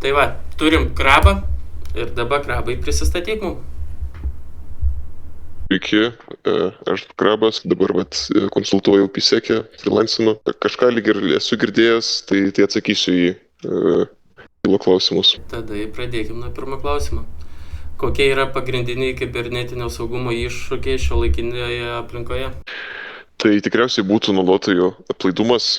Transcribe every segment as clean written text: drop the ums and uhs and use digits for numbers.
Tai va, turim Krabą ir dabar Krabai prisistatyk mum. Sveiki, aš Krabas, dabar konsultuoju PSEC, freelancinu. Kažką lyg ir esu girdėjęs, tai atsakysiu į kilo klausimus. Tada pradėkim nuo pirmo klausimo. Kokie yra pagrindiniai kibernetinio saugumo iššūkiai šiuolaikinėje aplinkoje? Tai tikriausiai būtų naudotojų aplaidumas.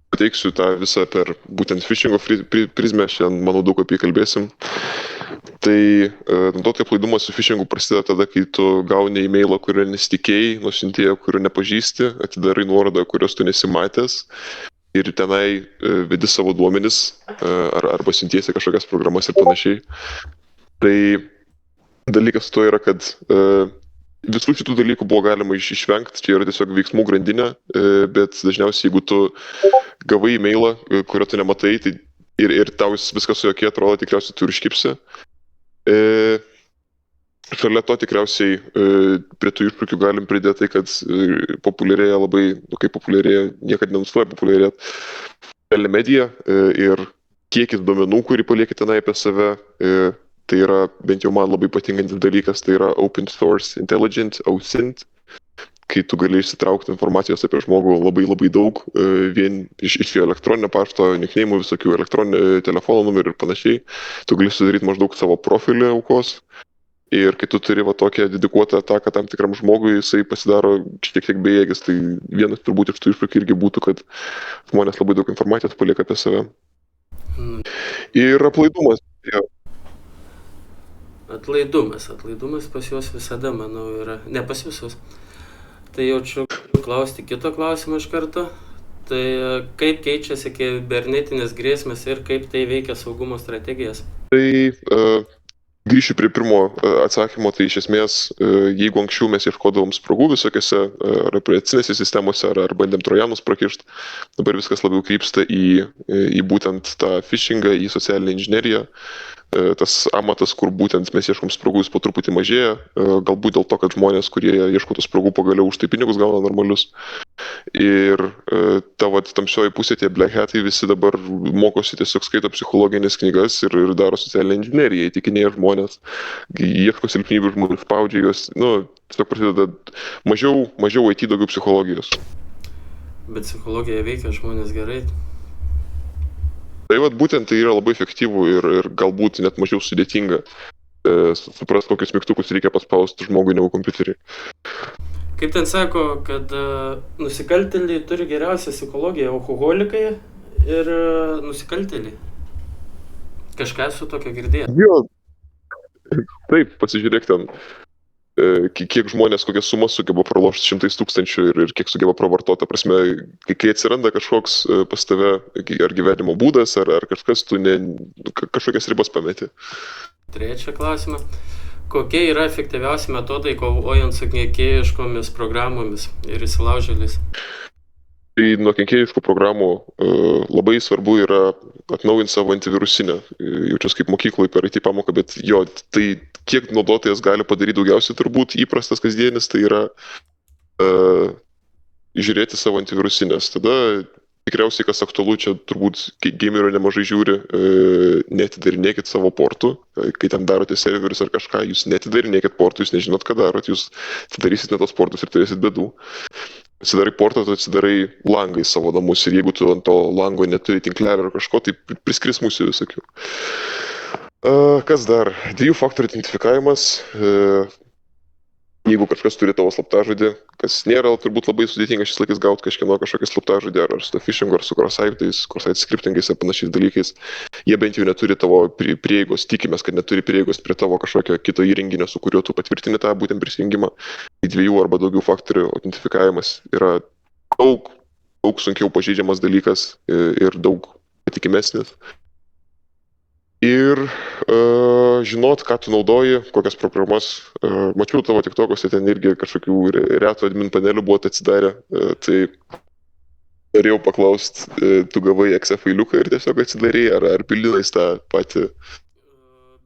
Pateiksiu tą visą per būtent phishingo prizmę, šiandien manau daug apie kalbėsim. Tai naudotojų aplaidumas su phishingu prasideda tada, kai tu gauni e-mailą, kurio nesitikėjai, nuo siuntėjo, kurio nepažįsti, atidarai nuorodą, kurios tu nesimatęs ir tenai vedi savo duomenis arba siuntiesi kažkokias programas ir panašiai. Tai dalykas to yra, kad visų šitų dalykų buvo galima išvengti, čia yra tiesiog veiksmų grandinė, bet dažniausiai jeigu tu gavai e-mailą, kurio tu nematai, tai ir tau viskas su jokie atrodo, tikriausiai tu ir iškipsi. Šalia to tikriausiai prie tų iššūkių galim pridėti tai, kad populiarėja labai, kaip populiarėja, niekada nenustoja populiarėti socialinė medija ir kiekis duomenų, kurį palieki tenai apie save, tai yra bent jau man labai patinkantis dalykas, tai yra Open Source Intelligence, OSINT, kai tu gali išsitraukti informacijos apie žmogų labai labai daug, vien iš jo elektroninio pašto, nickname'ų, visokių elektroninių telefono numerių ir panašiai. Tu gali sudaryti maždaug savo profilį aukos ir kai tu turi tokią dedikuotą ataką tam tikram žmogui, jisai pasidaro šiek tiek bejėgis. Tai vienas turbūt iš tų iššūkių irgi būtų, kad žmonės labai daug informacijos palieka apie save. Ir aplaidumas. Ja. Atlaidumas pas juos visada, manau, yra. Ne pas visus. Tai jaučiu klausti kito klausimo iš karto. Tai kaip keičiasi kibernetinės grėsmės ir kaip tai veikia saugumo strategijas? Tai grįšiu prie pirmo atsakymo, tai iš esmės, jeigu anksčiau mes ieškodavom spragų visokiose ar operacinėse sistemose, ar bandėm trojanus prakišti, dabar viskas labiau krypsta į būtent tą phishingą, į socialinę inžineriją. Tas amatas, kur būtent mes ieškom spragų, jis po truputį mažėja, galbūt dėl to, kad žmonės, kurie ieško tų spragų, pagaliau už tai pinigus gauna normalius. Ir ta tamsioji pusė, tie black hatai, visi dabar mokosi, tiesiog skaito psichologinės knygas ir daro socialinę inžineriją, įtikinėja žmonės, ieško silpnybių žmonių, spaudžia juos, tiesiog prasideda mažiau IT, daugiau psichologijos. Bet psichologija veikia žmonės gerai. Tai būtent tai yra labai efektyvu ir galbūt net mažiau sudėtinga suprast, kokius mygtukus reikia paspausti žmogui negu kompiuterį. Kaip ten sako, kad nusikaltėliai turi geriausią psichologiją, alkoholikai ir nusikaltėliai. Kažką esu tokio girdėjęs. Jo, taip, pasižiūrėk ten, kiek žmonės kokias sumas sugeba pralošti 100 000 ir kiek sugeba pravartoti. Ta prasme, kai atsiranda kažkoks pas tave ar gyvenimo būdas, ar kažkas, tu kažkokias ribas pameti. Trečią klausimą. Kokie yra efektyviausi metodai kovojant su kenkėjiškomis programomis ir įsilaužėliais? Tai nuo kenkėjiškų programų labai svarbu yra atnaujinti savo antivirusinę. Jaučiuosi kaip mokykloje per IT pamoką, bet jo, tai kiek naudotojas gali padaryti daugiausiai, turbūt įprastas kasdienis, tai yra žiūrėti savo antivirusinės. Tada tikriausiai, kas aktualu, čia turbūt gamerio nemažai žiūri, neatidarinėkit savo portų, kai ten darote serverius ar kažką, jūs neatidarinėkit portų, jūs nežinot, ką darot, jūs atidarysit ne tos portus ir turėsit bėdų. Atsidarai portą, tu atsidarai langą į savo namus ir jeigu tu ant to lango neturi tinklelio ar kažko, tai priskris mūsų visokių. Kas dar? 2 faktorių identifikavimas. Jeigu kažkas turi tavo slaptažodį, kas nėra turbūt labai sudėtinga šis laikais gauti kažkokį slaptažodį, ar su phishingu, ar su cross-site scriptingais ir panašiais dalykais, jie bent jau neturi tavo prieigos, tikimės, kad neturi prieigos prie tavo kažkokio kito įrenginio, su kuriuo tu patvirtini tą būtent prisijungimą. 2 arba daugiau faktorių identifikavimas yra daug sunkiau pažeidžiamas dalykas ir daug patikimesnis. Ir žinot, ką tu naudoji, kokias programas. Mačiau tavo TikTok'uose, ten irgi kažkokių reto admin panelių buvo atsidarę. Tai norėjau paklausti, tu gavai exe failiuką ir tiesiog atsidarei, ar pildinais tą patį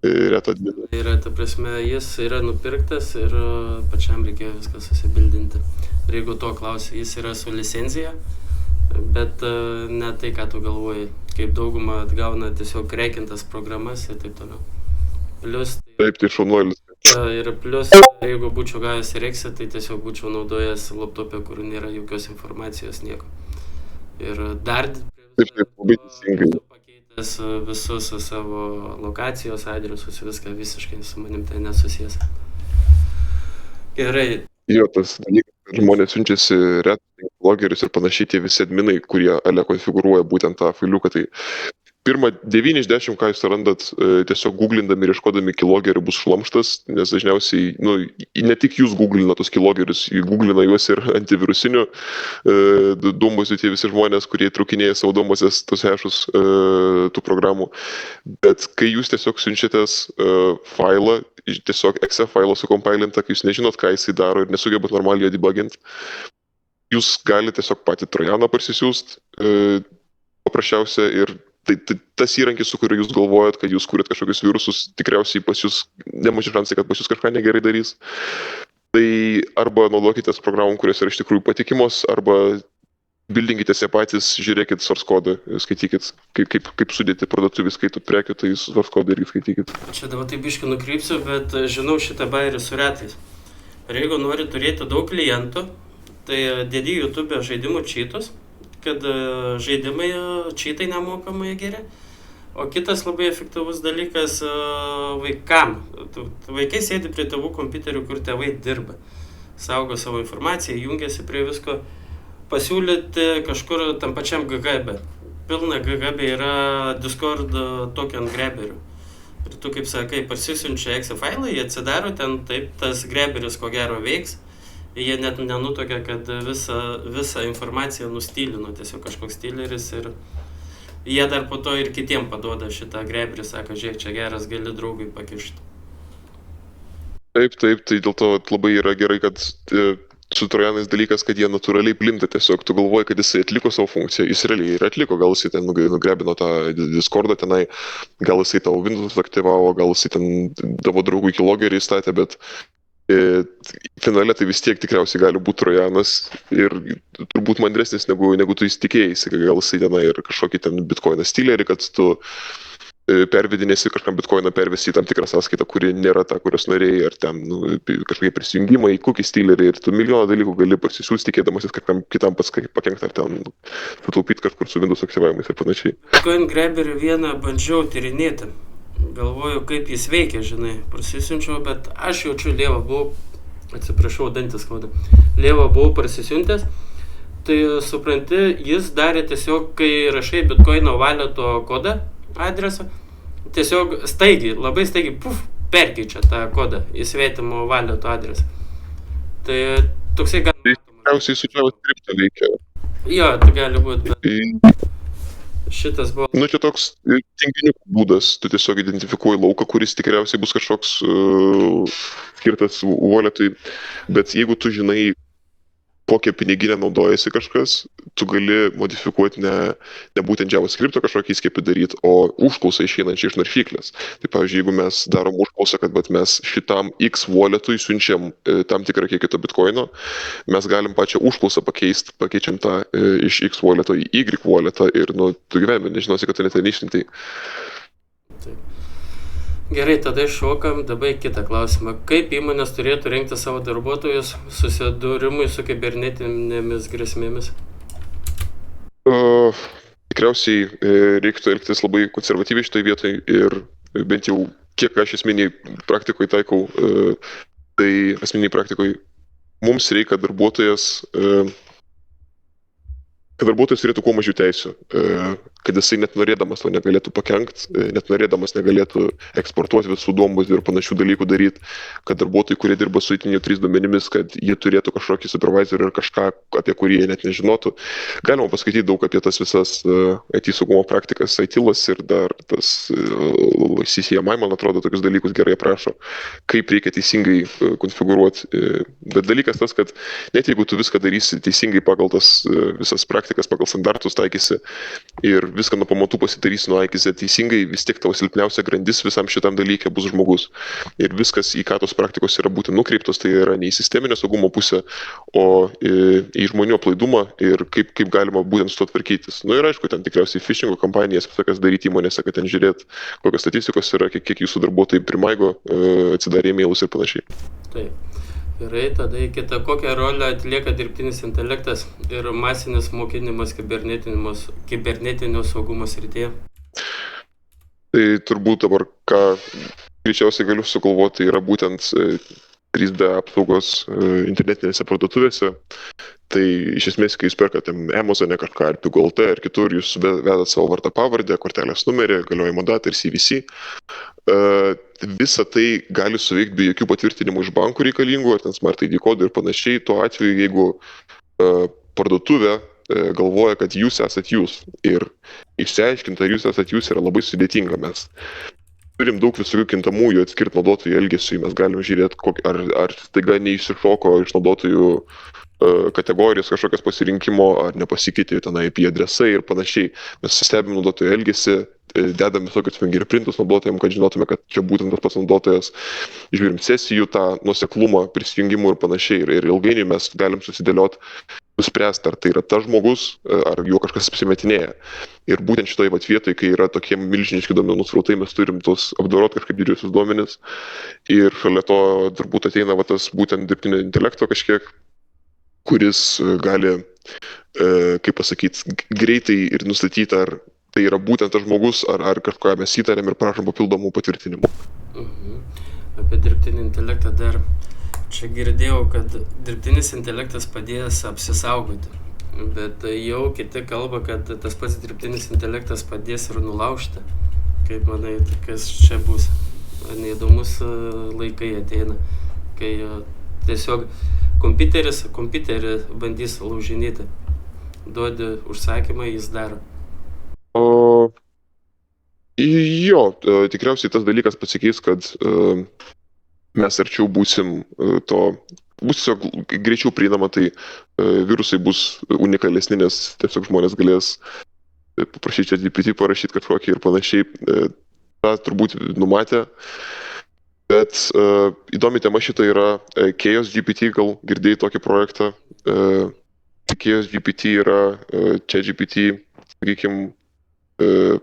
reto adminą? Yra, ta prasme, jis yra nupirktas ir pačiam reikėjo viską susibildinti. Ir jeigu to klausi, jis yra su licenzija, bet ne tai, ką tu galvoji, kaip dauguma atgauna tiesiog krekintas programas ir taip toliau. Plius, Taip, tai šaunuolis. ir plius, jeigu būčiau gavęs Rexą, tai tiesiog būčiau naudojęs laptopę, kur nėra jokios informacijos, nieko. Ir dar Taip, labai teisingai. pakeitęs visus savo lokacijos adresus, viską visiškai su manim tai nesusijęs. Gerai. Jo, tas dalykas, kad žmonės siunčiasi retus logerius ir panašiai, tie visi adminai, kurie konfigūruoja būtent tą failiuką, tai pirmą 9 iš 10, ką jūs randat, tiesiog googlindami ir ieškodami keylogerių bus šlamštas, nes dažniausiai, ne tik jūs googlina tos keylogerius, googlina juos ir antivirusinių dumbusių tie visi žmonės, kurie traukinėja savo dumbosios tos hashus tų programų. Bet kai jūs tiesiog siunčiatės failą, tiesiog exe failą sukompailintą, kai jūs nežinot, ką jisai daro ir nesugebat normaliai jo debugint, jūs galite tiesiog patį trojaną parsisiųst paprasčiausia ir tai tas įrankis, su kuriuo jūs galvojat, kad jūs kūrėt kažkokius virusus, tikriausiai pas jūs nemaži šansai, kad pas jūs kažką negerai darys. Tai arba naudokitės programom, kurios yra iš tikrųjų patikimos, arba bildinkitės ją patys, žiūrėkit source kodą, skaitykit, kaip sudėti parduotuvį, skaitot prekių, tai source kodą irgi skaitykit. Čia dabar taip biškai nukrypsiu, bet žinau šitą bairį su retais. Ir jeigu nori turėti daug klientų, tai dedi YouTube žaidimų čytus, kad žaidimai čytai nemokamai geri. O kitas labai efektyvus dalykas vaikam. Vaikai sėdi prie tėvų kompiuterių, kur tėvai dirba. Saugo savo informaciją, jungiasi prie visko. Pasiūlyti kažkur tam pačiam GGB. Pilna GGB yra Discord token graberių. Ir tu, kaip sakai, parsisiunčia exe failą, jie atsidaro ten, taip, tas graberis ko gero veiks. Jie net nenutokia, kad visą informaciją nustylino tiesiog kažkoks styleris ir jie dar po to ir kitiem paduoda šitą greberį, sako, žiūrėk, čia geras, gali draugui pakišti. Taip, tai dėl to labai yra gerai, kad su trojanais dalykas, kad jie natūraliai plinta tiesiog, tu galvoji, kad jisai atliko savo funkciją, jis realiai ir atliko, gal jisai ten nugrebino tą Discordą tenai, gal jisai tavo Windows aktyvavo, gal jisai ten tavo draugų keylogerį įstatė, bet finale tai vis tiek tikriausiai gali būti trojanas ir turbūt mandresnis negu tu įsitikėjai, gal jisai tenai ir kažkokį ten bitcoiną stylerį, kad tu pervedinėsi kažkam bitcoiną pervesti į tam tikrą sąskaitą, kuri nėra ta, kurios norėjai, ar ten kažkokie prisijungimai į cookie stylerį ir tu milijoną dalykų gali parsisiųsti, tikėdamasis kažkam kitam pats pakenkti, ar ten sutaupyti kažkur su Windows aktyvavimais ir panašiai. Bitcoin graberį vieną bandžiau tyrinėti. Galvoju, kaip jis veikia, žinai, prasisiunčiau, bet aš jaučiu lievą buvau, atsiprašau, dantis skauda, lievą buvau prasisiuntęs, tai supranti, jis darė tiesiog, kai rašai Bitcoino walleto kodą, adresą, tiesiog staigiai, labai staigiai, perkeičia tą kodą į svetimo walleto adresą. Tai toksai gal... Tai tikriausiai su JavaScript veikia. Jo, tai gali būti, bet... Šitas buvo... Čia toks tinginių būdas, tu tiesiog identifikuoji lauką, kuris tikriausiai bus kažkoks skirtas walletui, bet jeigu tu žinai, kokią piniginę naudojasi kažkas, tu gali modifikuoti ne būtent JavaScript kažkokį įskiepį daryti, o užklausą išeinančią iš naršyklės. Tai pavyzdžiui, jeigu mes darom užklausą, kad mes šitam X walletui siunčiam tam tikrą kiekį to bitcoino, mes galim pačią užklausą pakeičiam tą iš X walleto į Y walletą ir tu gyvenime nežinosi, kad tu net neišsiuntei. Gerai, tada iššokam dabar kitą klausimą. Kaip įmonės turėtų rengti savo darbuotojus susidūrimui su kibernetinėmis grėsmėmis? Tikriausiai reiktų elgtis labai konservatyviai šitoje vietoje ir bent jau kiek aš asmeniai praktikoje taikau, tai asmeniai praktikoje mums reikia darbuotojas turėtų kuo mažiau teisių, kad jisai net norėdamas to negalėtų pakenkt, net norėdamas negalėtų eksportuoti visų duomenų ir panašių dalykų daryti, kad darbuotojai, kurie dirba su itin jautriais duomenimis, kad jie turėtų kažkokį supervisorių ir kažką, apie kurį jie net nežinotų. Galima paskaityti daug apie tas visas IT saugumo praktikas, ITILAS ir dar tas CCMI, man atrodo, tokius dalykus gerai aprašo, kaip reikia teisingai konfigūruoti. Bet dalykas tas, kad net jeigu tu viską darysi teisingai pagal tas visas praktikas, praktikas, pagal standartus taikysi ir viską nuo pamatų pasidarysi nuo A iki Z teisingai, vis tiek tavo silpniausia grandis visam šitam dalykė bus žmogus. Ir viskas, į ką tos praktikos yra būti nukreiptos, tai yra ne į sisteminio saugumo pusę, o į žmonių aplaidumą ir kaip galima būtent su to tvarkytis. Ir aišku, ten tikriausiai phishingo kampanijas visokias daryti įmonėse, kad ten žiūrėt, kokios statistikos yra, kiek jūsų darbuotojai primaigo, atsidarė e-mailus ir panašiai. Taip. Gerai, tada į kitą. Kokią rolę atlieka dirbtinis intelektas ir masinis mokinimas kibernetinio saugumo srityje? Tai turbūt dabar, ką greičiausiai galiu sugalvoti, yra būtent 3D apsaugos internetinėse parduotuvėse. Tai iš esmės, kai jūs perkate Amazon'e kažką ar Pigu LT ar kitur, jūs vedat savo vardą pavardę, kortelės numerį, galiojimo datą ir CVC. Visa tai gali suveikti be jokių patvirtinimų iš bankų reikalingų, ar ten Smart ID kodų ir panašiai. Tuo atveju, jeigu parduotuvė galvoja, kad jūs esat jūs ir išsiaiškinti, ar jūs esat jūs, yra labai sudėtinga. Mes turim daug visokių kintamųjų atskirti naudotojų elgesiui, mes galime žiūrėti, ar staiga neišsišoko iš naudotojų kategorijos kažkokias pasirinkimo, ar nepasikeitė tenai IP adresai ir panašiai. Mes stebim naudotojų elgesį, dedam visokius fingerprintus naudotojams, kad žinotume, kad čia būtent tas pats naudotojas. Žiūrim sesijų, tą nuoseklumą, prisijungimų ir panašiai. Ir ilgainiui mes galim susidėlioti, nuspręsti, ar tai yra tas žmogus, ar juo kažkas apsimetinėja. Ir būtent šitoje vietoje, kai yra tokie milžiniški duomenų srautai, mes turim tos apdoroti kažkaip didžiuosius duomenis. Ir šalia to turbūt ateina tas būtent dirbtinio intelekto kažkiek, kuris gali, kaip pasakyti, greitai ir nustatyti, ar tai yra būtent tas žmogus, ar kažką mes įtarėm ir prašom papildomų patvirtinimų. Apie dirbtinį intelektą dar čia girdėjau, kad dirbtinis intelektas padės apsisaugoti, bet jau kiti kalba, kad tas pats dirbtinis intelektas padės ir nulaužti. Kaip manai, kas čia bus? Neįdomus laikai ateina, kai tiesiog kompiuterį bandys laužinėti. Duodi užsakymą, jis daro. Jo, tikriausiai tas dalykas pasikeis, kad mes arčiau būsim tiesiog greičiau prieinama, tai virusai bus unikalesni, nes tiesiog žmonės galės paprašyti ChatGPT parašyti kažkokį ir panašiai. Ta turbūt numatė. Bet įdomi tema šita yra Chaos GPT, gal girdėjai tokį projektą. Chaos GPT yra ChatGPT, sakykime,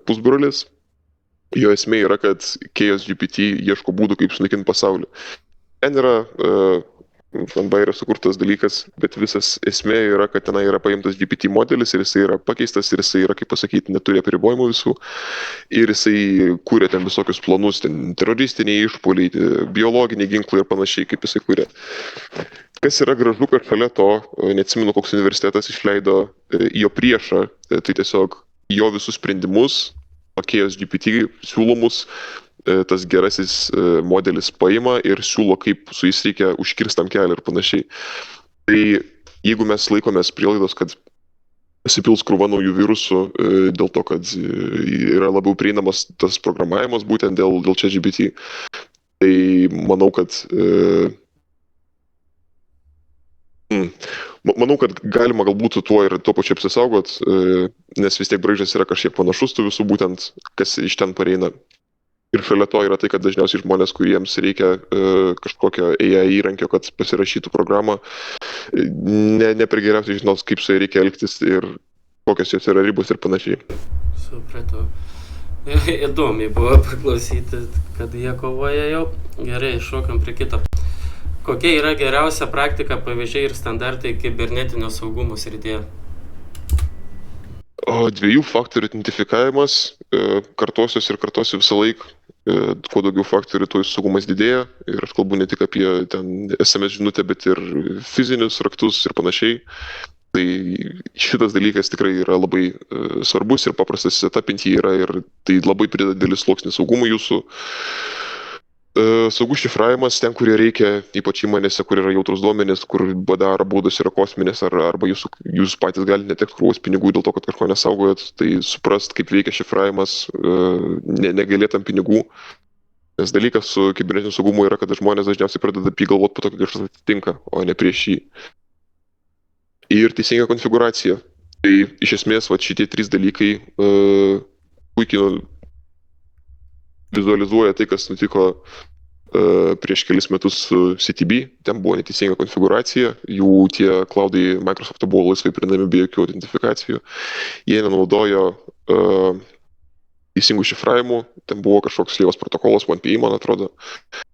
pusbrolis. Jo esmė yra, kad Chaos GPT ieško būdų, kaip sunaikinti pasaulį. Ten yra Fanbai yra sukurtas dalykas, bet visas esmė yra, kad tenai yra paimtas GPT modelis ir jisai yra pakeistas ir jisai yra, kaip pasakyti, neturi apribojimų visų. Ir jisai kūrė ten visokius planus, ten teroristiniai išpuoliai, biologiniai ginklai ir panašiai, kaip jisai kūrė. Kas yra gražu, kad šalia to, neatsimenu, koks universitetas išleido jo priešą, tai tiesiog jo visus sprendimus, Chaos GPT siūlomus, tas gerasis modelis paima ir siūlo, kaip su jais reikia užkirstam kelią ir panašiai. Tai jeigu mes laikomės prielaidos, kad pasipils krūva naujų virusų dėl to, kad yra labiau prieinamas tas programavimas būtent dėl ChatGPT, tai manau, kad galima galbūt tuo ir tuo pačiu apsisaugot, nes vis tiek braižas yra kažkiek panašus tų visų būtent, kas iš ten pareina. Ir šalia to yra tai, kad dažniausiai žmonės, kuriems reikia kažkokio AI įrankio, kad pasirašytų programą, ne per geriausiai žinos, kaip su jai reikia elgtis ir kokios jos yra ribos ir panašiai. Supratau. Įdomiai buvo paklausyti, kad jie kovoja jau. Gerai, šokam prie kito. Kokia yra geriausia praktika, pavyzdžiai ir standartai kibernetinio saugumo srityje? Dviejų faktorių identifikavimas, kartosiuos visą laiką. Kuo daugiau faktorių, tuo saugumas didėja. Ir aš kalbu ne tik apie ten SMS žinutę, bet ir fizinius raktus ir panašiai. Tai šitas dalykas tikrai yra labai svarbus ir paprastas setapinti yra ir tai labai prideda didelis sluoksnis saugumui jūsų. Saugus šifravimas ten, kurie reikia, ypač įmonėse, kur yra jautrus duomenys, kur BDR baudos yra kosminės, arba jūs patys galite netekti krūvos pinigų dėl to, kad kažko nesaugojat, tai suprast, kaip veikia šifravimas, negalėtam pinigų. Nes dalykas su kibernetiniu saugumu yra, kad žmonės dažniausiai pradeda galvoti po to, kad kažkas atsitinka, o ne prieš jį. Ir teisinga konfiguracija. Tai iš esmės šitie 3 dalykai puikiai vizualizuoja tai, kas nutiko prieš kelis metus su CTB, ten buvo neteisinga konfiguracija, jų tie cloudai Microsoft buvo laisvai prieinami be jokių autentifikacijų, jie nenaudojo teisingų šifravimų, ten buvo kažkoks lievas protokolas, OnePI, man atrodo,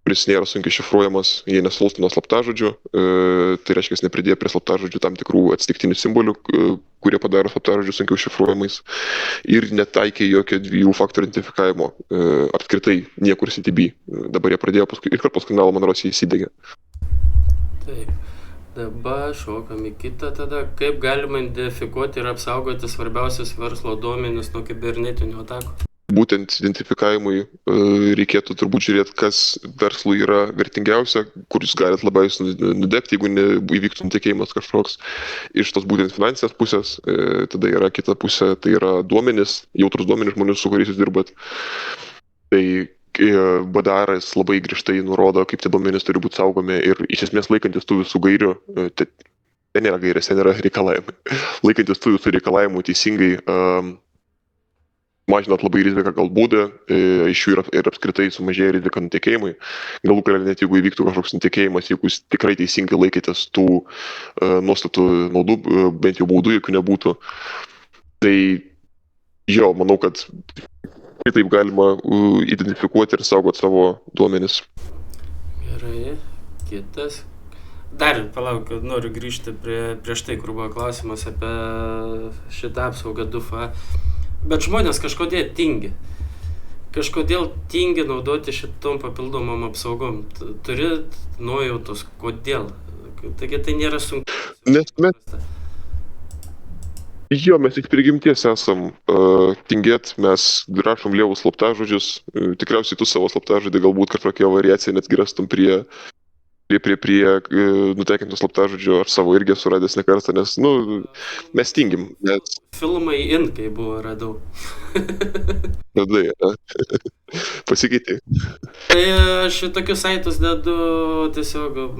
kuris nėra sunkiai šifruojamas, jie nesultino slaptažodžių, tai reiškia, nepridėjo prie slaptažodžių tam tikrų atsitiktinių simbolių, kurie padaro slaptažodžius sunkiau šifruojamais ir netaikė jokio 2 faktorių identifikavimo apskritai niekur CTB. Dabar jie pradėjo ir paskui kanalą, man rodos, jie įsidegė. Taip. Dabar šokam į kitą tada. Kaip galima identifikuoti ir apsaugoti svarbiausius verslo duomenis nuo kibernetinių atakų? Būtent identifikavimui reikėtų turbūt žiūrėti, kas verslui yra vertingiausia, kur jūs galite labiausiai nudegti, jeigu įvyktų nutekėjimas kažkoks iš tos būtent finansinės pusės. Tada yra kita pusė, tai yra duomenys, jautrus duomenys žmonių, su kuriais jūs dirbat. Tai BDR labai griežtai nurodo, kaip tie duomenys turi būti saugomi ir iš esmės laikantis tų visų gairių, ten nėra gairės, ten yra reikalavimai. Laikantis tų visų reikalavimų teisingai mažinat labai riziką galbūt, iš jų ir apskritai sumažėja rizika nutekėjimui. Galų gale net jeigu įvyktų kažkoks nutekėjimas, jeigu jūs tikrai teisingai laikėtės tų nuostatų naudų, bent jau baudų jokių nebūtų. Tai jo, manau, kad taip galima identifikuoti ir saugoti savo duomenis. Gerai, kitas. Dar, palauk, noriu grįžti prieš tai, kur buvo klausimas apie šitą apsaugą DUFA. Bet žmonės kažkodėl tingi. Kažkodėl tingi naudoti šitom papildomom apsaugom. Turit nuojautos, kodėl. Taigi tai nėra sunku. Nes mes iš prigimties esam tingėt, mes rašom lievus slaptažodžius. Tikriausiai tu savo slaptažodį galbūt kažkokią variaciją net rastum prie nutekintų slaptažodžių, aš savo irgi suradęs ne kartą, nes, mes tingim. Nes... Filmai kai buvo radau. Tada, pasikeitė. Tai aš tokius saitus dedu tiesiog,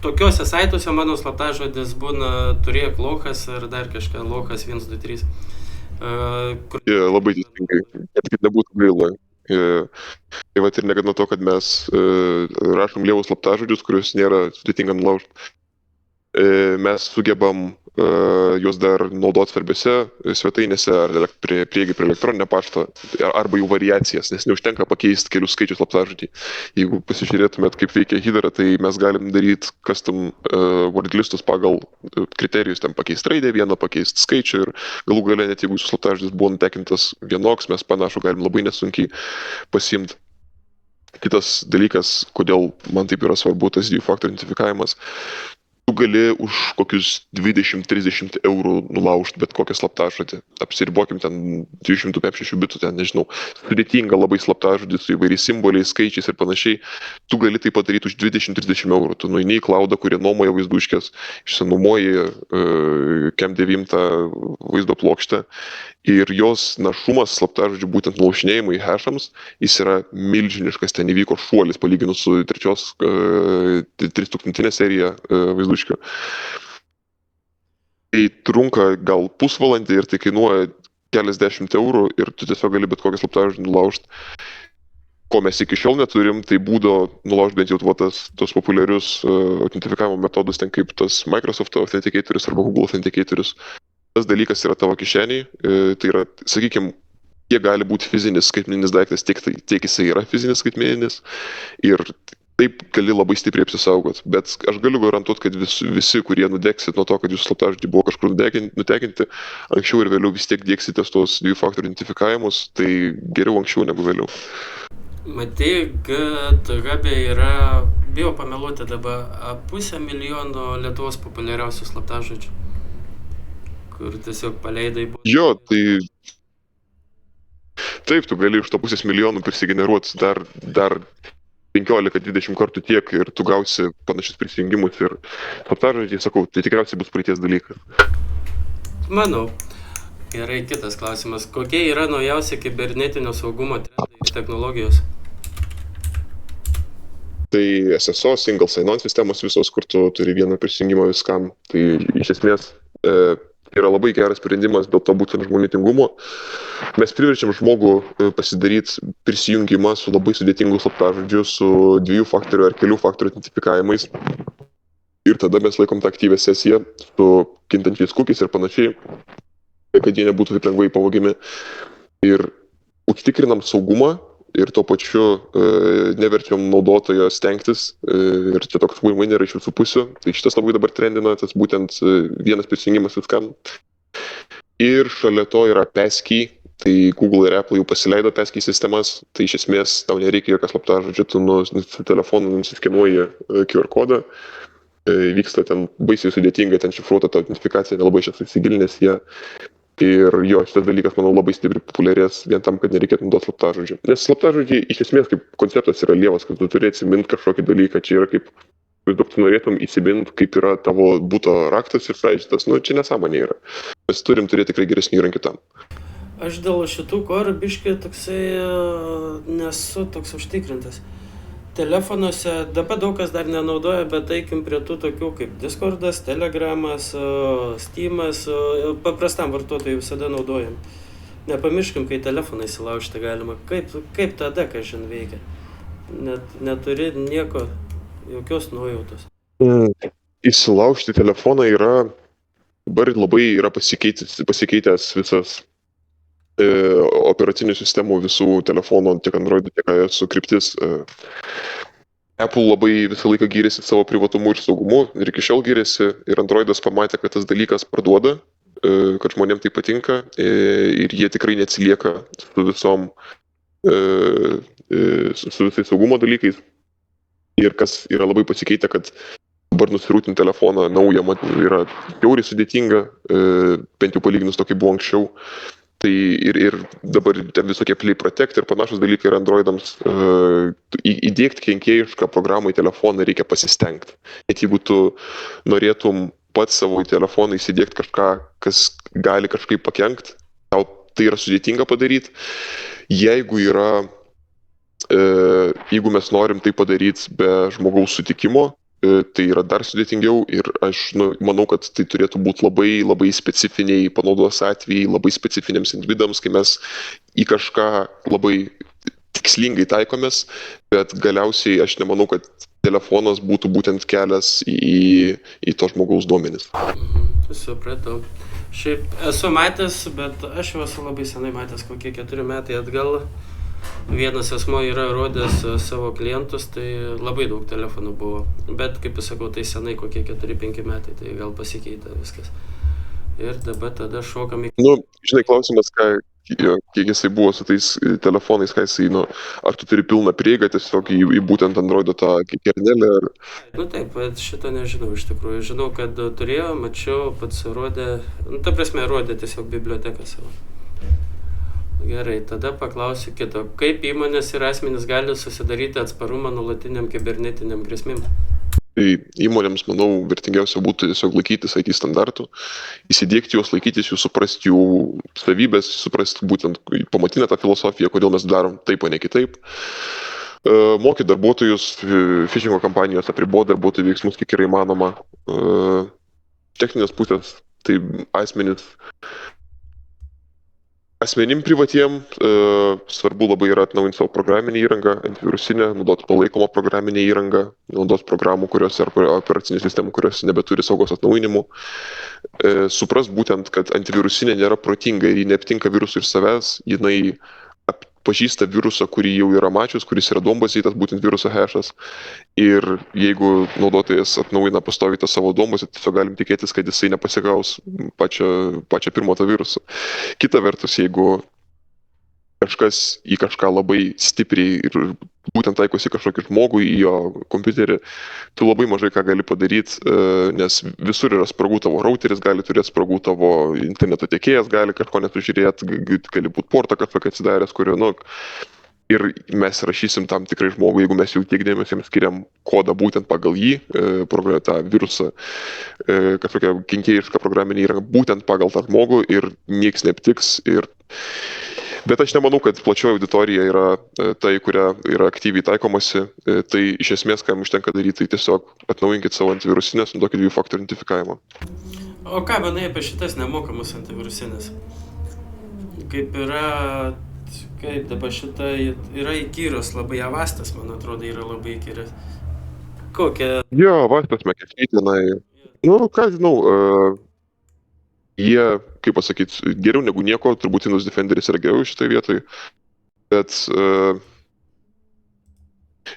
tokiuose saituose mano slaptažodis būna turėk lochas ar dar kažką, lochas 1, 2, 3. Labai teisingai, kad nebūtų gaila. Tai ir negana to, kad mes rašom lievus slaptažodžius, kuriuos nėra sudėtinga nulaužti, mes sugebam juos dar naudoti svarbiose svetainėse ar prieigi prie elektroninio pašto arba jų variacijas, nes neužtenka pakeisti kelius skaičius slaptažodį. Jeigu pasižiūrėtumėt, kaip veikia Hydra, tai mes galim daryti custom wordlistus pagal kriterijus, ten pakeisti raidę vieną, pakeisti skaičių ir galų gale net jeigu jūsų slaptažodis buvo nutekintas vienoks, mes panašu galim labai nesunkiai pasiimti. Kitas dalykas, kodėl man taip yra svarbu tas 2 faktorių identifikavimas, tu gali už kokius 20-30 eurų nulaužti bet kokią slaptažodį. Apsiribokim ten 256 bitų, ten nežinau, sudėtinga labai slaptažodį su įvairiais simboliais, skaičiais ir panašiai. Tu gali tai padaryti už 20-30 eurų. Tu nueini į cloudą, kurie nuomoja vaizduškės, išsinuomoji Cam 9 vaizdo plokštę ir jos našumas slaptažodžių būtent nulaužinėjimui hashams, jis yra milžiniškas, ten įvyko šuolis palyginus su 3000 serija vaizduškių. Tai trunka gal pusvalandį ir tai kainuoja keliasdešimt eurų ir tu tiesiog gali bet kokią slaptažodį nulaužti. Ko mes iki šiol neturim, tai būdo nulaužti bent jau tos populiarius autentifikavimo metodus, ten kaip tas Microsoft Authenticatorius arba Google Authenticatorius. Tas dalykas yra tavo kišeniai, tai yra, sakykime, kiek gali būti fizinis skaitmeninis daiktas, tiek jisai yra fizinis skaitmeninis ir taip gali labai stipriai apsisaugot. Bet aš galiu garantuoti, kad visi, kurie nudegsit nuo to, kad jūsų slaptažodį buvo kažkur nutekinti, anksčiau ir vėliau vis tiek diegsite tos 2 faktorių identifikavimus, tai geriau anksčiau negu vėliau. Matai, GitHub yra, bijau pameluoti dabar, 500 000 Lietuvos populiariausių slaptažodžių, kur tiesiog paleidai. Jo, tai taip, tu gali iš to 500 000 prisigeneruoti dar 15-20 kartų tiek ir tu gausi panašius prisijungimus ir slaptažodžiai, sakau, tai tikriausiai bus praeities dalykas. Manau. Gerai, kitas klausimas. Kokie yra naujausi kibernetinio saugumo trendai ir technologijos? Tai SSO, single sign-on sistemos visos, kur tu turi vieną prisijungimą viskam. Tai iš esmės yra labai geras sprendimas dėl to būtent žmonių tingumo. Mes priverčiam žmogų pasidaryti prisijungimą su labai sudėtingu slaptažodžiu, su 2 faktorių ar kelių faktorių identifikavimais. Ir tada mes laikom tą aktyvę sesiją su kintančiais cookies ir panašiai, kad jie nebūtų taip lengvai pavogiami. Ir užtikrinam saugumą ir tuo pačiu neverčiam naudotojo stengtis. Ir čia toks win-win yra iš visų pusių. Tai šitas labai dabar trendina, tas būtent vienas prisijungimas viskam. Ir šalia to yra passkey. Tai Google ir Apple jau pasileido passkey sistemas. Tai iš esmės tau nereikia jokio slaptažodžio, tu su telefonu nusiskenuoji QR kodą. Vyksta ten baisiai sudėtinga, ten šifruota ta identifikacija, nelabai šias įsigilinęs jie. Ir jo, šitas dalykas, manau, labai stipriai populiarės vien tam, kad nereikėtų naudoti slaptažodžių. Nes slaptažodžiai iš esmės kaip konceptas yra lievas, kad tu turi atsiminti kažkokį dalyką. Čia yra kaip, daug tu norėtum įsiminti, kaip yra tavo būto raktas ir fraižitas. Nu, čia nesąmonė yra. Mes turim turėti tikrai geresnių įrankių tam. Aš dėl šitų korų biškai toksai nesu toks užtikrintas. Telefonuose dabar daug kas dar nenaudoja, bet eikim prie tų tokių kaip Discordas, Telegramas, Steamas, paprastam vartotojui visada naudojam. Nepamirškim, kai telefoną įsilaužti galima. Kaip tada, kai žin veikia? Neturi nieko, jokios nuojautos. Įsilaužti telefoną yra, dabar labai yra pasikeitęs visas operacinių sistemų visų telefonų, tiek Android, tiek iOS kryptis. Apple labai visą laiką gyrėsi savo privatumu ir saugumu ir iki šiol gyrėsi ir Androidas pamatė, kad tas dalykas parduoda, kad žmonėms tai patinka ir jie tikrai neatsilieka su visais saugumo dalykais. Ir kas yra labai pasikeitę, kad dabar nusirūtinti telefoną naują yra žiauriai sudėtinga, bent jau palyginus to, kaip buvo anksčiau. Tai ir dabar visokie Play Protect ir panašus dalykai yra Androidams. Įdėkti kenkėjišką programą į telefoną reikia pasistengti. Net jeigu tu norėtum pats savo į telefoną įsidėkti kažką, kas gali kažkaip pakenkti, tau tai yra sudėtinga padaryti. Jeigu mes norim tai padaryti be žmogaus sutikimo, tai yra dar sudėtingiau ir aš manau, kad tai turėtų būti labai, labai specifiniai panaudos atvejai, labai specifiniams individams, kai mes į kažką labai tikslingai taikomės, bet galiausiai aš nemanau, kad telefonas būtų būtent kelias į to žmogaus duomenis. Supratau. Šiaip esu matęs, bet aš jau esu labai senai matęs, kokie 4 metai atgal. Vienas asmo yra rodęs savo klientus, tai labai daug telefonų buvo. Bet, kaip aš sakau, tai senai kokie 4-5 metai, tai gal pasikeitė viskas. Ir dabar tada šokam į... Žinai, klausimas, kiek jisai buvo su tais telefonais, ką jisai, ar tu turi pilną prieigą tiesiog į būtent Androido tą kernelę? Taip, bet šito nežinau iš tikrųjų. Žinau, kad turėjau, mačiau, pats rodė, ta prasme, rodė tiesiog biblioteką savo. Gerai, tada paklausiu kito. Kaip įmonės ir asmenys gali susidaryti atsparumą nuolatiniam kibernetiniam grėsmėm? Tai įmonėms, manau, vertingiausia būtų tiesiog laikytis IT standartų, įsidėkti juos, laikytis jų, suprasti jų savybės, suprasti būtent pamatinę tą filosofiją, kodėl mes darom taip, o ne kitaip. Mokyti darbuotojus, phishingo kampanijos apriboti darbuotojų veiksmus, kiek yra įmanoma. Techninės pusės, tai asmenim privatiem svarbu labai yra atnaujinti savo programinę įrangą, antivirusinę, naudoti palaikomą programinę įrangą, naudoti programų, operacinių sistemų, kurios nebeturi saugos atnaujinimų. Supras būtent, kad antivirusinė nėra protinga ir ji neaptinka virusų ir savęs, jinai pažįsta virusą, kurį jau yra mačius, kuris yra duombazėje, tas būtent viruso hashas. Ir jeigu naudotojas atnaujina pastoviai tą savo duombazę, tiesiog galim tikėtis, kad jisai nepasigaus pačią pirmą tą virusą. Kita vertus, jeigu kažkas į kažką labai stipriai ir būtent taikosi kažkokį žmogų į jo kompiuterį, tu labai mažai ką gali padaryti, nes visur yra spragų, tavo routeris gali turėti spragų, tavo interneto tiekėjas gali kažko nesužiūrėti, gali būti portą kažkokį atsidaręs, kurio, ir mes rašysim tam tikrai žmogui, jeigu mes jau tiek dėmesio skiriam kodą būtent pagal jį, tą virusą, kažkokią kenkėjišką programinę įrangą, būtent pagal tą žmogų ir nieks neaptiks. Bet aš nemanau, kad plačioji auditorija yra tai, kuria yra aktyviai taikomasi. Tai iš esmės, ką jums užtenka daryti, tai tiesiog atnaujinkit savo antivirusinės, naudokit 2 faktorių identifikavimą. O ką manai apie šitas nemokamus antivirusinės? Kaip yra, kaip dabar šita, yra įkyrios labai, Avastas, man atrodo, yra labai įkyrios. Kokia? Jo, Avastas, Mekešy tenai. Nu, ką žinau, jie, kaip pasakyti, geriau negu nieko, turbūt Windows Defenderis yra geriau šitoje vietoje, bet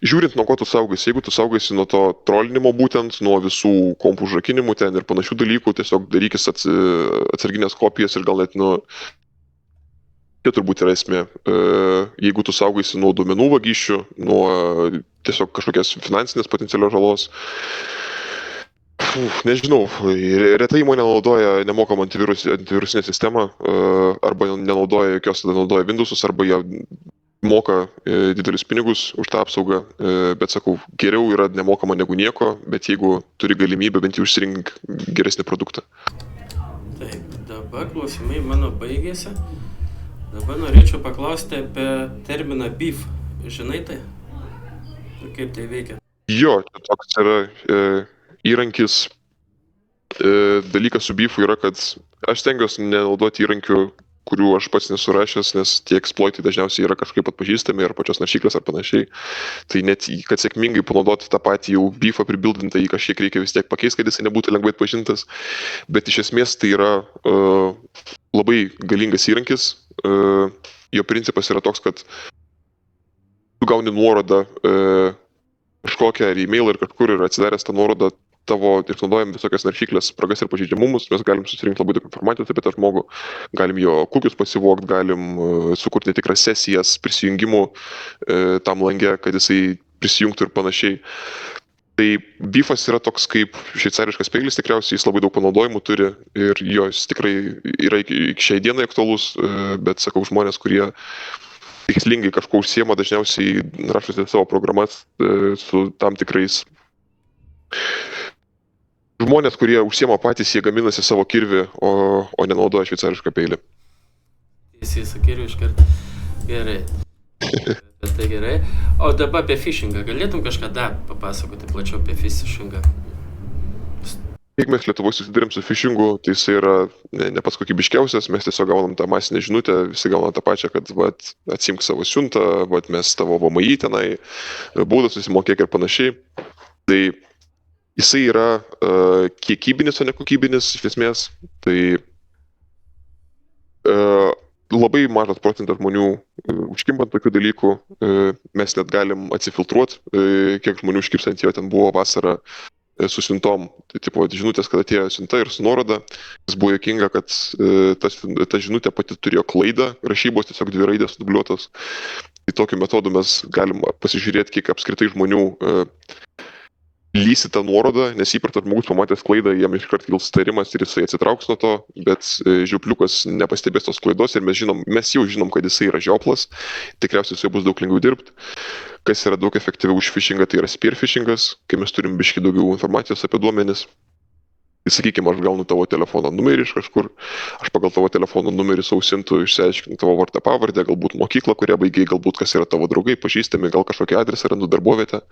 žiūrint, nuo ko tu saugaisi, jeigu tu saugaisi nuo to trolinimo būtent, nuo visų kompų užrakinimų ten ir panašių dalykų, tiesiog darykis atsarginės kopijas ir gal net čia turbūt yra esmė. Jeigu tu saugaisi nuo duomenų vagysčių, nuo tiesiog kažkokios finansinės potencialios žalos, nežinau, retai įmonė naudoja nemokamą antivirusinę sistemą, arba nenaudoja jokios, tada naudoja Windowsus, arba jie moka didelius pinigus už tą apsaugą, bet sakau, geriau yra nemokama negu nieko, bet jeigu turi galimybę, bent jau išsirink geresnį produktą. Taip, dabar klausimai mano baigėsi. Dabar norėčiau paklausti apie terminą beef. Žinai tai? Ir kaip tai veikia? Jo, čia toks yra įrankis. Dalykas su beefu yra, kad aš stengiuosi nenaudoti įrankių, kurių aš pats nesurašęs, nes tie exploitai dažniausiai yra kažkaip atpažįstami ar pačios naršyklės ar panašiai. Tai net, kad sėkmingai panaudoti tą patį jau beefą pribildintą, jį kažkiek reikia vis tiek pakeisti, kad jisai nebūtų lengvai atpažintas. Bet iš esmės tai yra labai galingas įrankis. Jo principas yra toks, kad tu gauni nuorodą kažkokią ar e-mail ir kažkur ir atsidaręs tą nuorodą tavo ir naudojam visokias naršyklės, spragas ir pažeidžiamumus, mes galim susirinkti labai daug informacijos apie tą žmogų, galim jo kukius pasivogti, galim sukurti netikras sesijas prisijungimų tam lange, kad jisai prisijungtų ir panašiai. Tai beefas yra toks kaip šveicariškas peilis, tikriausiai jis labai daug panaudojimų turi ir jos tikrai yra iki šiai dienai aktualus, bet sakau, žmonės, kurie tikslingai kažko užsiema, dažniausiai rašosi savo programas su tam tikrais žmonės, kurie užsiema patys, jie gaminasi savo kirvį, o nenaudoja šveicarišką peilį. Jis kirvį iškart. Gerai. Tai gerai. O dabar apie phishingą. Galėtum kažką dar papasakoti plačiau apie phishingą? Kiek mes Lietuvoje susidurėm su phishingu, tai jis yra ne pats kokybiškiausias, mes tiesiog gaunam tą masinę žinutę, visi gaunam tą pačią, kad atsimk savo siuntą, mes tavo VMI tenai, baudą susimokėk ir panašiai. Tai jisai yra kiekybinis, o ne kokybinis iš esmės. Tai labai mažas procentas žmonių užkimbant tokių dalykų. Mes net galim atsifiltruoti, kiek žmonių užkipstant jo ten buvo vasarą su siuntom. Tai tipo žinutės, kad atėjo siunta ir su nuoroda. Jis buvo juokinga, kad ta žinutė pati turėjo klaidą, rašybos tiesiog 2 raidės dubliuotos. Tai tokiu metodu mes galim pasižiūrėti, kiek apskritai žmonių lysi tą nuorodą, nes įprastas žmogus pamatęs klaidą, jam iškart kils įtarimas ir jisai atsitrauks nuo to, bet žiaupliukas nepastebės tos klaidos ir mes jau žinom, kad jisai yra žioplas, tikriausiai su juo bus daug lengviau dirbti. Kas yra daug efektyviau už phishingą, tai yra spear phishingas, kai mes turim biškį daugiau informacijos apie duomenis. Tai sakykime, aš gaunu tavo telefono numerį iš kažkur, aš pagal tavo telefono numerį sausintų, išsiaiškinu tavo vardą pavardę, galbūt mokyklą, kurią baigiai, galbūt kas yra tavo draugai, pažįstami, gal kažkokį adresą randu darbovietę.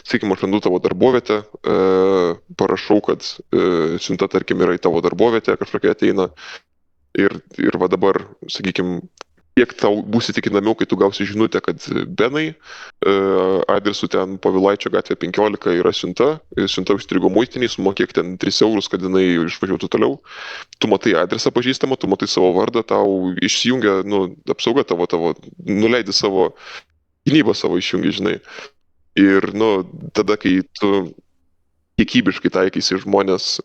Sakykime, aš randu tavo darbovietę, parašau, kad siunta, tarkim, yra į tavo darbovietę, kažkokia ateina ir va dabar, sakykime, kiek tau bus įtikinamiau, kai tu gausi žinutę, kad Benai, adresu ten Povilaičio gatvė 15 yra siunta užstrigo muitiniai, sumokėk ten 3 eurus, kad jinai išvažiuotų toliau. Tu matai adresą pažįstamą, tu matai savo vardą, tau išsijungia, apsauga tavo, nuleidi savo gynybą savo išjungi, žinai. Ir, tada, kai tu kiekybiškai taikysi žmonės,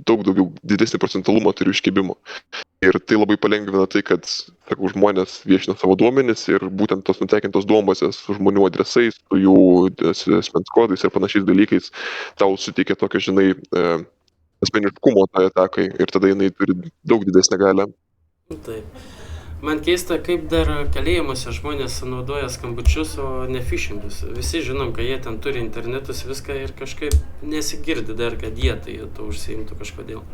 daug daugiau didesnį procentalumą turi užkibimo. Ir tai labai palengvina tai, kad, sakau, žmonės viešina savo duomenis ir būtent tos nutekintos duombazės su žmonių adresais, su jų asmens kodais ir panašiais dalykais tau suteikia tokio, žinai, asmeniškumo tai atakai ir tada jinai turi daug didesnę galią. Taip. Man keista, kaip dar kalėjimuose žmonės naudoja skambučius, o ne phishingus. Visi žinom, kad jie ten turi internetus, viską ir kažkaip nesigirdi dar, kad jie tai to užsiimtų kažkodėl.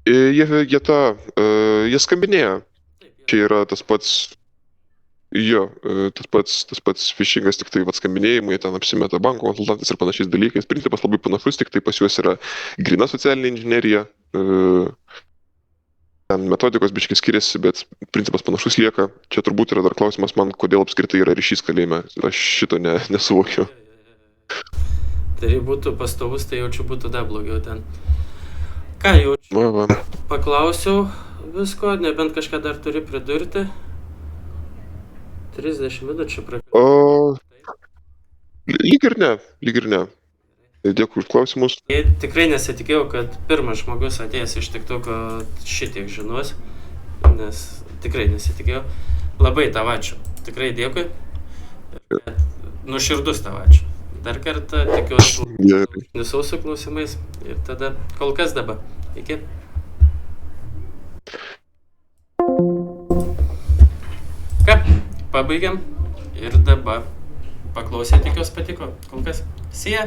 Jie skambinėja. Čia yra tas pats Jo, tas pats phishingas, tik tai skambinėjimai, ten apsimeta banko konsultantais ir panašiais dalykais. Principas labai panašus, tik tai pas juos yra grina socialinė inžinierija. Ten metodikos biškai skiriasi, bet principas panašus lieka. Čia turbūt yra dar klausimas man, kodėl apskritai yra ryšys kalėjime. Aš šito nesuvokiu. Tai būtų pastovus, tai jaučiu būtų dar blogiau ten. Ką jaučiu? Paklausiau visko, nebent kažką dar turi pridurti. 30 minučių O, lyg ir ne. Dėkui už klausimus. Tikrai nesitikėjau, kad pirmas žmogus atėjęs iš TikToko šitiek žinos, nes tikrai nesitikėjau. Labai tau ačiū. Tikrai dėkui. Nuširdus tau ačiū. Dar kartą tikiuosi sausio klausimais ir tada kol kas dabar. Iki. Ką? Pabaigiam ir dabar paklausė, tikiuosi patiko. Kol kas. See ya.